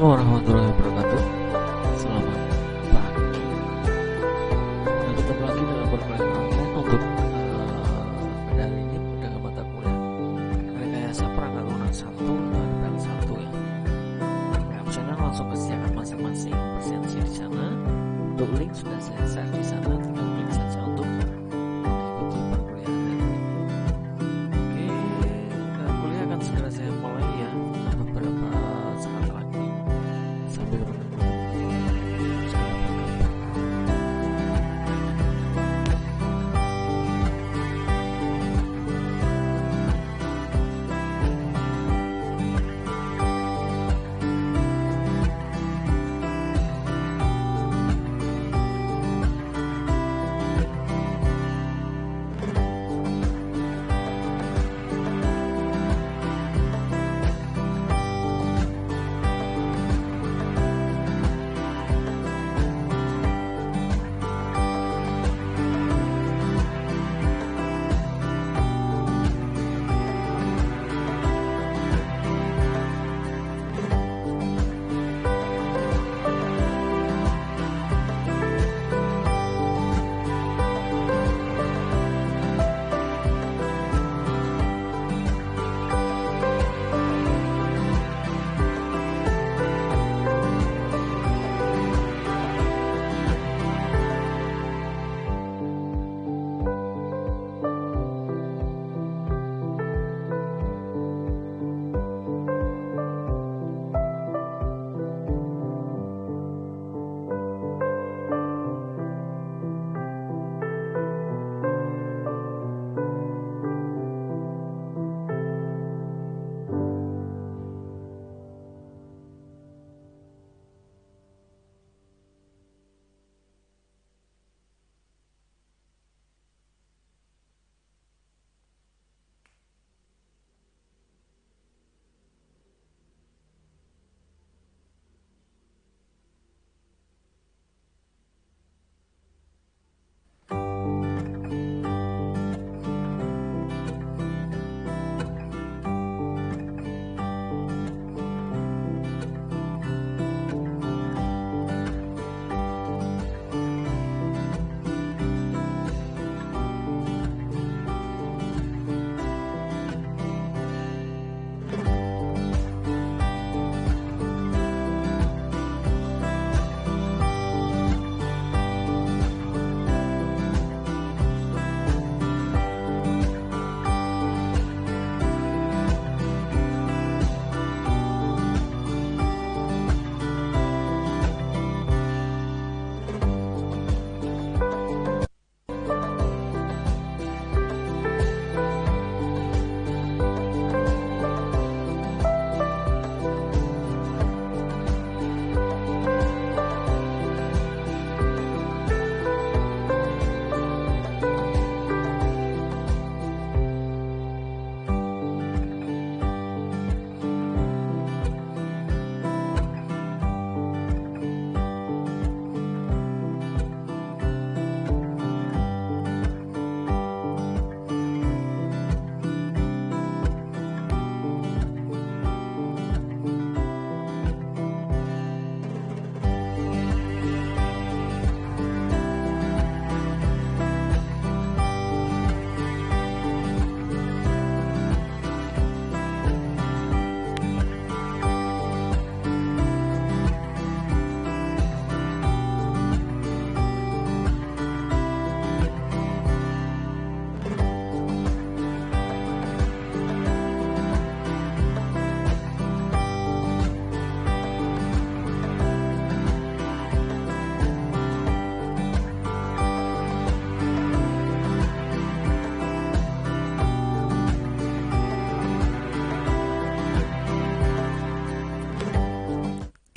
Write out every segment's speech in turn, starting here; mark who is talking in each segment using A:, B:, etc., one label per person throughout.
A: Assalamualaikum warahmatullahi wabarakatuh. Selamat pagi. Nah, ketemu lagi dalam perkuliahan online untuk pada hari ini pada mata kuliah rekayasa perangkat lunak 1 dan 1 ya. Oke, absennya langsung ke siakan masing-masing presensi di sana. Untuk link sudah saya share di sana, tinggal klik saja untuk mengikuti perkuliahan hari ini. Oke, kuliah akan segera saya mulai ya, beberapa saat lagi sambil menunggu segera bergabung.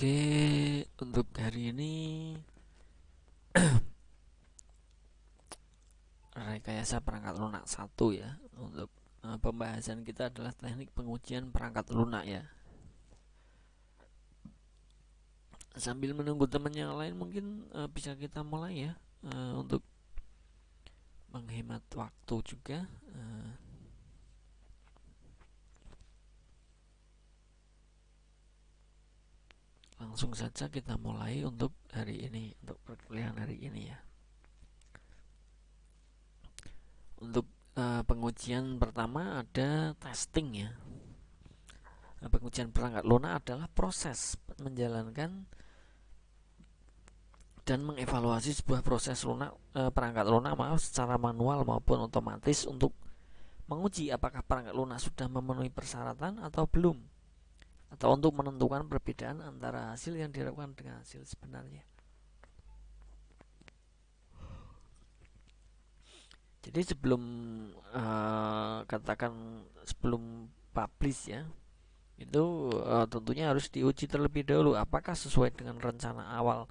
A: Oke, untuk hari ini rekayasa perangkat lunak 1 ya. Untuk pembahasan kita adalah teknik pengujian perangkat lunak ya. Sambil menunggu teman yang lain mungkin bisa kita mulai ya, untuk menghemat waktu juga. langsung saja kita mulai untuk hari ini, untuk perkuliahan hari ini ya. Untuk pengujian pertama ada testing ya. Pengujian perangkat lunak adalah proses menjalankan dan mengevaluasi sebuah proses perangkat lunak secara manual maupun otomatis untuk menguji apakah perangkat lunak sudah memenuhi persyaratan atau belum, atau untuk menentukan perbedaan antara hasil yang diharapkan dengan hasil sebenarnya. Jadi sebelum publish ya, itu tentunya harus diuji terlebih dahulu apakah sesuai dengan rencana awal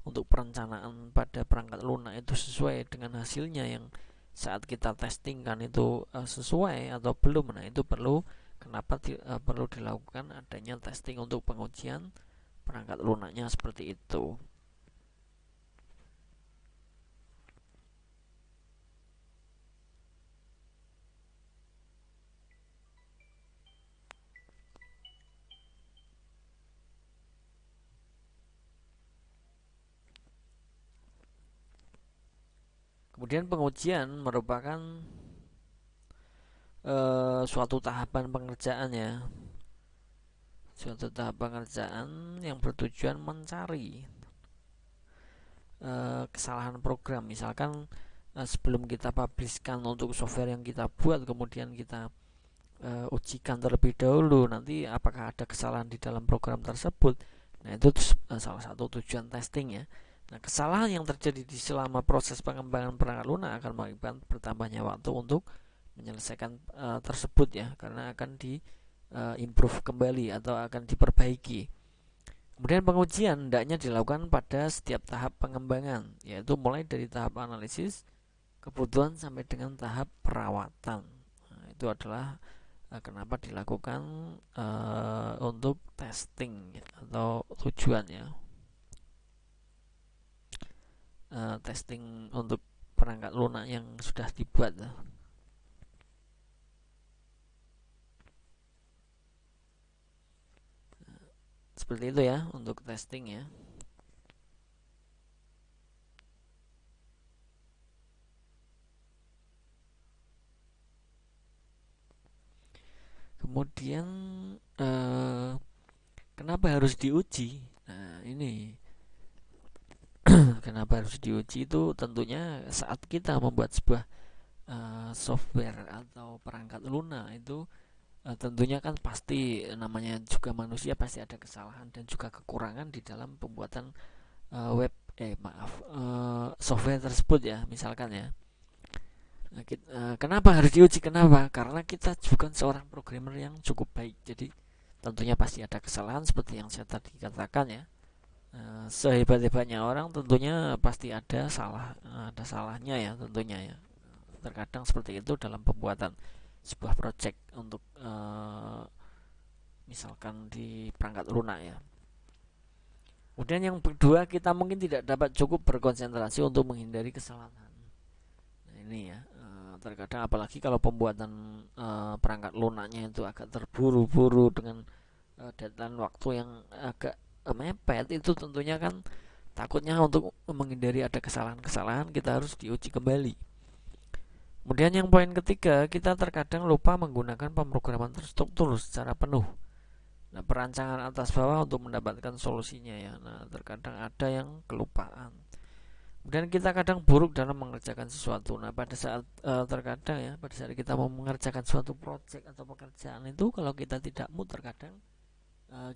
A: untuk perencanaan pada perangkat lunak itu sesuai dengan hasilnya yang saat kita testing kan itu sesuai atau belum. Nah itu perlu dilakukan adanya testing untuk pengujian perangkat lunaknya seperti itu. Kemudian pengujian merupakan suatu tahapan pengerjaan ya, suatu tahap pengerjaan yang bertujuan mencari kesalahan program. Misalkan sebelum kita publishkan untuk software yang kita buat, kemudian kita ujikan terlebih dahulu nanti apakah ada kesalahan di dalam program tersebut. Nah itu salah satu tujuan testing ya. Nah, kesalahan yang terjadi di selama proses pengembangan perangkat lunak akan mengakibatkan bertambahnya waktu untuk menyelesaikan tersebut ya, karena akan improve kembali atau akan diperbaiki. Kemudian pengujian hendaknya dilakukan pada setiap tahap pengembangan, yaitu mulai dari tahap analisis kebutuhan sampai dengan tahap perawatan. Nah, itu adalah kenapa dilakukan untuk testing atau tujuannya. Testing untuk perangkat lunak yang sudah dibuat. Seperti itu ya untuk testing ya. Kemudian kenapa harus diuji? Nah ini kenapa harus diuji itu tentunya saat kita membuat sebuah software atau perangkat lunak itu tentunya kan pasti namanya juga manusia pasti ada kesalahan dan juga kekurangan di dalam pembuatan software tersebut ya, misalkan ya. Kenapa harus diuji? Kenapa? Karena kita bukan seorang programmer yang cukup baik, jadi tentunya pasti ada kesalahan seperti yang saya tadi katakan ya. Sehebat-hebatnya orang tentunya pasti ada salahnya ya tentunya ya. Terkadang seperti itu dalam pembuatan sebuah project untuk misalkan di perangkat lunak ya. Kemudian yang kedua, kita mungkin tidak dapat cukup berkonsentrasi untuk menghindari kesalahan. Nah ini ya, terkadang apalagi kalau pembuatan perangkat lunaknya itu agak terburu-buru dengan deadline waktu yang agak mepet, itu tentunya kan takutnya untuk menghindari ada kesalahan-kesalahan kita harus diuji kembali. Kemudian yang poin ketiga, kita terkadang lupa menggunakan pemrograman terstruktur secara penuh. Nah, perancangan atas bawah untuk mendapatkan solusinya ya. Nah, terkadang ada yang kelupaan. Kemudian kita kadang buruk dalam mengerjakan sesuatu. Nah, pada saat terkadang ya, pada saat kita mau mengerjakan suatu proyek atau pekerjaan itu, kalau kita tidak mood terkadang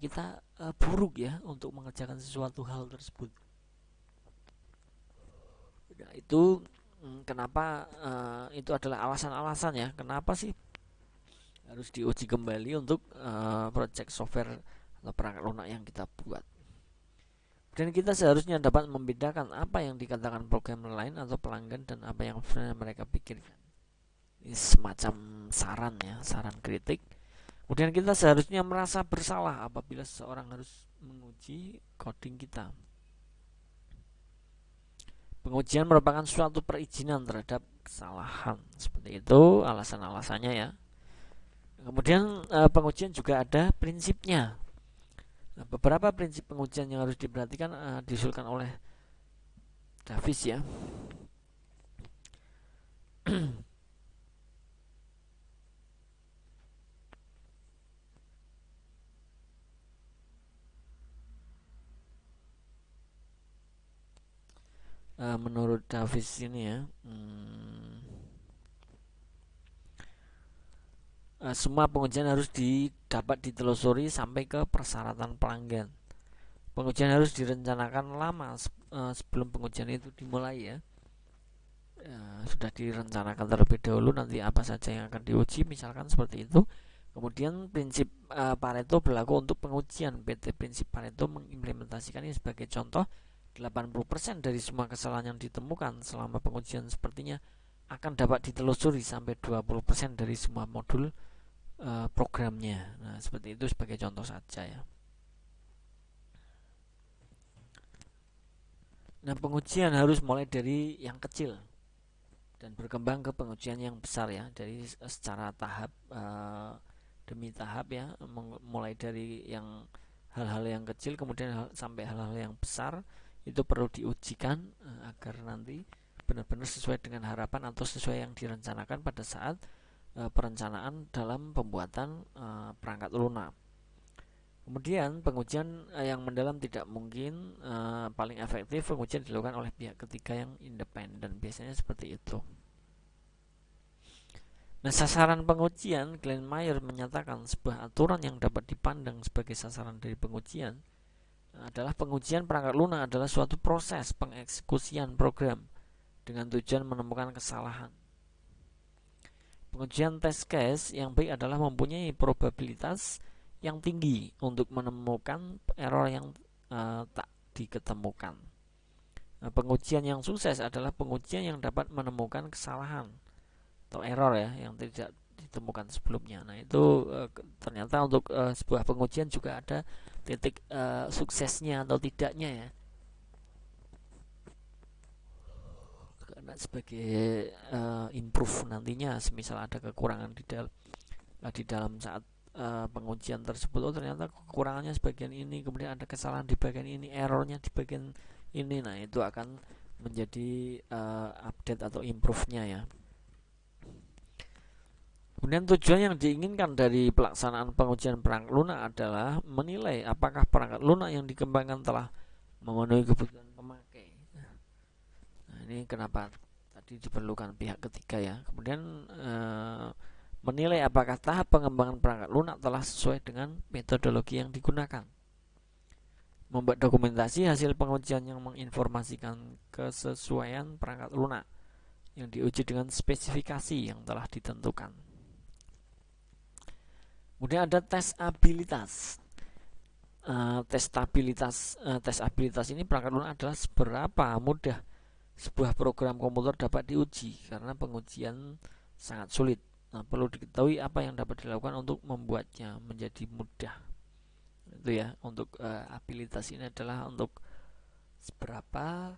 A: kita buruk ya untuk mengerjakan sesuatu hal tersebut. Nah, itu kenapa itu adalah alasan-alasan ya, kenapa sih harus diuji kembali untuk project software atau perangkat lunak yang kita buat. Dan kita seharusnya dapat membedakan apa yang dikatakan programmer lain atau pelanggan dan apa yang sebenarnya mereka pikirkan. Ini semacam saran ya, saran kritik. Kemudian kita seharusnya merasa bersalah apabila seseorang harus menguji coding kita. Pengujian merupakan suatu perizinan terhadap kesalahan. Seperti itu alasan-alasannya ya. Kemudian pengujian juga ada prinsipnya. Nah, beberapa prinsip pengujian yang harus diperhatikan diusulkan oleh Davis ya. Menurut Davis ini ya, semua pengujian harus dapat ditelusuri sampai ke persyaratan pelanggan. Pengujian harus direncanakan lama sebelum pengujian itu dimulai ya. Sudah direncanakan terlebih dahulu nanti apa saja yang akan diuji, misalkan seperti itu. Kemudian prinsip Pareto berlaku untuk pengujian. PT prinsip Pareto mengimplementasikannya sebagai contoh. 80% dari semua kesalahan yang ditemukan selama pengujian sepertinya akan dapat ditelusuri sampai 20% dari semua modul programnya. Nah, seperti itu sebagai contoh saja ya. Nah, pengujian harus mulai dari yang kecil dan berkembang ke pengujian yang besar ya, dari secara tahap demi tahap ya, mulai dari yang hal-hal yang kecil kemudian sampai hal-hal yang besar. Itu perlu diujikan agar nanti benar-benar sesuai dengan harapan atau sesuai yang direncanakan pada saat perencanaan dalam pembuatan perangkat lunak. Kemudian pengujian yang mendalam tidak mungkin. Paling efektif pengujian dilakukan oleh pihak ketiga yang independen, biasanya seperti itu. Nah, sasaran pengujian, Glenn Mayer menyatakan sebuah aturan yang dapat dipandang sebagai sasaran dari pengujian adalah pengujian perangkat lunak adalah suatu proses pengeksekusian program dengan tujuan menemukan kesalahan. Pengujian test case yang baik adalah mempunyai probabilitas yang tinggi untuk menemukan error yang tak diketemukan. Nah, pengujian yang sukses adalah pengujian yang dapat menemukan kesalahan atau error ya yang tidak ditemukan sebelumnya. Nah, itu ternyata untuk sebuah pengujian juga ada titik suksesnya atau tidaknya ya. Karena sebagai improve nantinya, semisal ada kekurangan di dalam saat pengujian tersebut, oh ternyata kekurangannya sebagian ini, kemudian ada kesalahan di bagian ini, errornya di bagian ini. Nah, itu akan menjadi update atau improve-nya ya. Kemudian tujuan yang diinginkan dari pelaksanaan pengujian perangkat lunak adalah menilai apakah perangkat lunak yang dikembangkan telah memenuhi kebutuhan pemakai. Nah, ini kenapa tadi diperlukan pihak ketiga ya. Kemudian menilai apakah tahap pengembangan perangkat lunak telah sesuai dengan metodologi yang digunakan. Membuat dokumentasi hasil pengujian yang menginformasikan kesesuaian perangkat lunak yang diuji dengan spesifikasi yang telah ditentukan. Kemudian ada tes abilitas. Tes abilitas ini perangkat lunak adalah seberapa mudah sebuah program komputer dapat diuji, karena pengujian sangat sulit. Nah, perlu diketahui apa yang dapat dilakukan untuk membuatnya menjadi mudah. Itu ya, untuk abilitas ini adalah untuk seberapa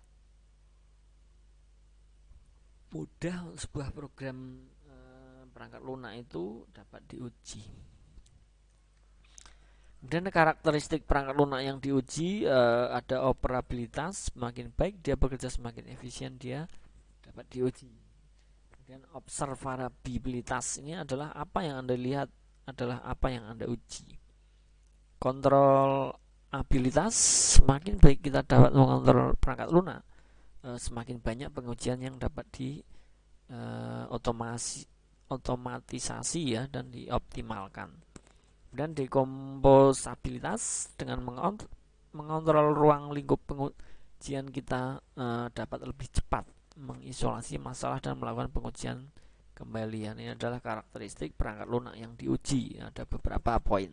A: mudah sebuah program perangkat lunak itu dapat diuji. Dan karakteristik perangkat lunak yang diuji ada operabilitas, semakin baik dia bekerja semakin efisien dia dapat diuji. Kemudian observabilitas, ini adalah apa yang Anda lihat adalah apa yang Anda uji. Kontrolabilitas, semakin baik kita dapat mengontrol perangkat lunak, semakin banyak pengujian yang dapat otomatisasi ya dan dioptimalkan. Dan dekomposabilitas, dengan mengontrol ruang lingkup pengujian kita dapat lebih cepat mengisolasi masalah dan melakukan pengujian kembali. Ini adalah karakteristik perangkat lunak yang diuji. Ada beberapa poin.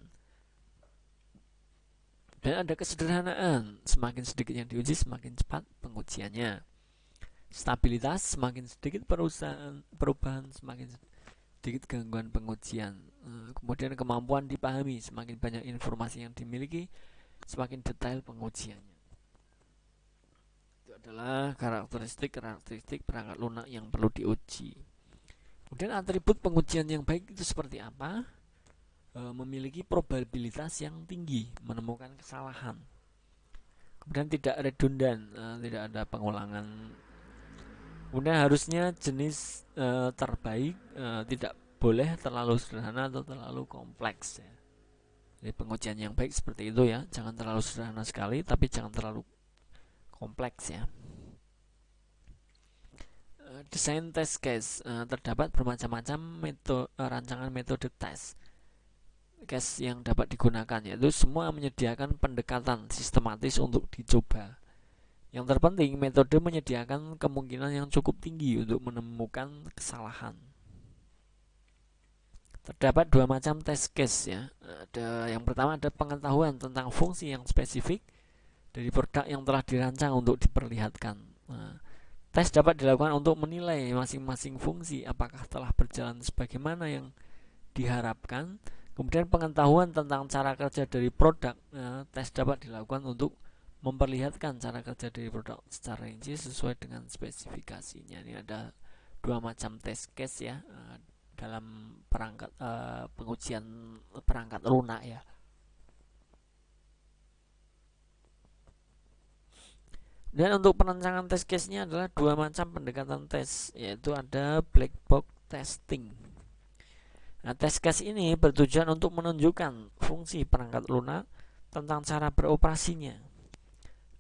A: Dan ada kesederhanaan, semakin sedikit yang diuji semakin cepat pengujiannya. Stabilitas, semakin sedikit perubahan semakin sedikit gangguan pengujian. Kemudian kemampuan dipahami, semakin banyak informasi yang dimiliki semakin detail pengujiannya. Itu adalah karakteristik perangkat lunak yang perlu diuji. Kemudian atribut pengujian yang baik itu seperti apa? memiliki probabilitas yang tinggi menemukan kesalahan. Kemudian tidak redundan, tidak ada pengulangan. Kemudian harusnya jenis terbaik tidak boleh terlalu sederhana atau terlalu kompleks ya. Jadi pengujian yang baik seperti itu ya, jangan terlalu sederhana sekali tapi jangan terlalu kompleks ya. Desain test case, terdapat bermacam-macam rancangan metode tes case yang dapat digunakan, yaitu semua menyediakan pendekatan sistematis untuk dicoba. Yang terpenting, metode menyediakan kemungkinan yang cukup tinggi untuk menemukan kesalahan. Terdapat dua macam test case ya. Yang pertama ada pengetahuan tentang fungsi yang spesifik dari produk yang telah dirancang untuk diperlihatkan. Tes dapat dilakukan untuk menilai masing-masing fungsi apakah telah berjalan sebagaimana yang diharapkan. Kemudian pengetahuan tentang cara kerja dari produk, tes dapat dilakukan untuk memperlihatkan cara kerja dari produk secara rinci sesuai dengan spesifikasinya. Ini ada dua macam test case ya dalam perangkat pengujian perangkat lunak ya. Dan untuk perancangan test case-nya adalah dua macam pendekatan tes, yaitu ada black box testing. Nah, test case ini bertujuan untuk menunjukkan fungsi perangkat lunak tentang cara beroperasinya.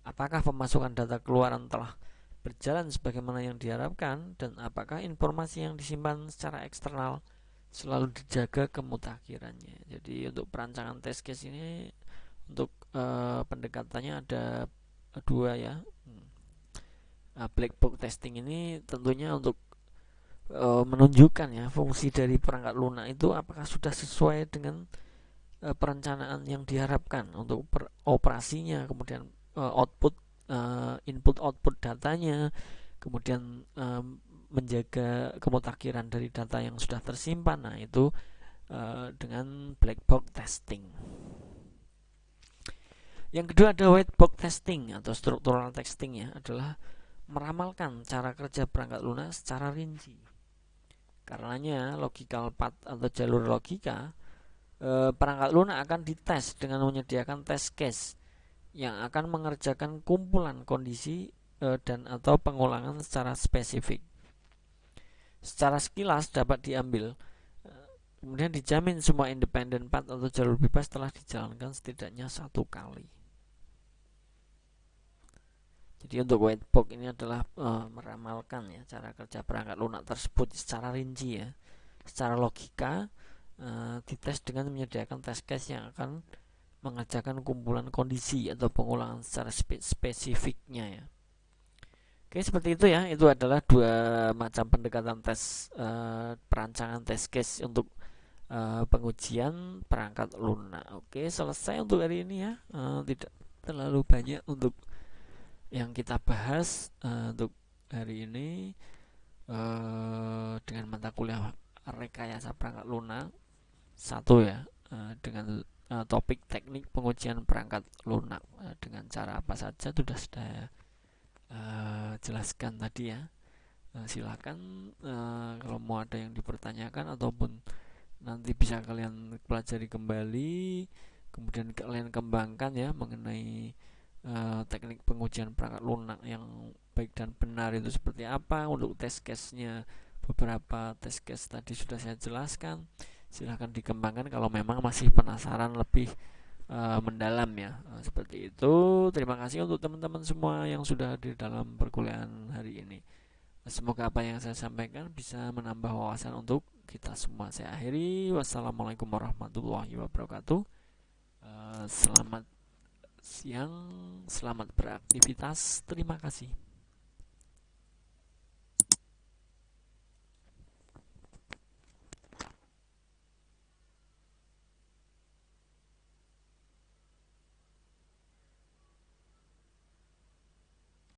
A: Apakah pemasukan data keluaran telah berjalan sebagaimana yang diharapkan, dan apakah informasi yang disimpan secara eksternal selalu dijaga kemutakhirannya. Jadi untuk perancangan test case ini untuk pendekatannya ada dua ya. Black box testing ini tentunya untuk menunjukkan ya fungsi dari perangkat lunak itu apakah sudah sesuai dengan perencanaan yang diharapkan untuk operasinya, kemudian input output datanya, kemudian menjaga kemutakhiran dari data yang sudah tersimpan. Nah itu dengan black box testing. Yang kedua ada white box testing atau structural testing ya, adalah meramalkan cara kerja perangkat lunak secara rinci. Karenanya logical path atau jalur logika perangkat lunak akan dites dengan menyediakan test case yang akan mengerjakan kumpulan kondisi dan atau pengulangan secara spesifik. Secara sekilas dapat diambil, kemudian dijamin semua independent path atau jalur bebas telah dijalankan setidaknya satu kali. Jadi untuk white box ini adalah meramalkan ya cara kerja perangkat lunak tersebut secara rinci ya, secara logika, dites dengan menyediakan test case yang akan mengerjakan kumpulan kondisi atau pengulangan secara spesifiknya ya. Oke, seperti itu ya. Itu adalah dua macam pendekatan tes perancangan test case untuk pengujian perangkat lunak. Oke, selesai untuk hari ini ya. Tidak terlalu banyak untuk yang kita bahas untuk hari ini dengan mata kuliah rekayasa perangkat lunak 1 ya, dengan topik teknik pengujian perangkat lunak dengan cara apa saja sudah saya jelaskan tadi ya. Silakan kalau mau ada yang dipertanyakan ataupun nanti bisa kalian pelajari kembali, kemudian kalian kembangkan ya mengenai teknik pengujian perangkat lunak yang baik dan benar itu seperti apa. Untuk test case-nya, beberapa test case tadi sudah saya jelaskan. Silahkan dikembangkan kalau memang masih penasaran lebih mendalam ya. Seperti itu. Terima kasih untuk teman-teman semua yang sudah hadir dalam perkuliahan hari ini. Semoga apa yang saya sampaikan bisa menambah wawasan untuk kita semua. Saya akhiri. Wassalamualaikum warahmatullahi wabarakatuh. Selamat siang, selamat beraktivitas, terima kasih.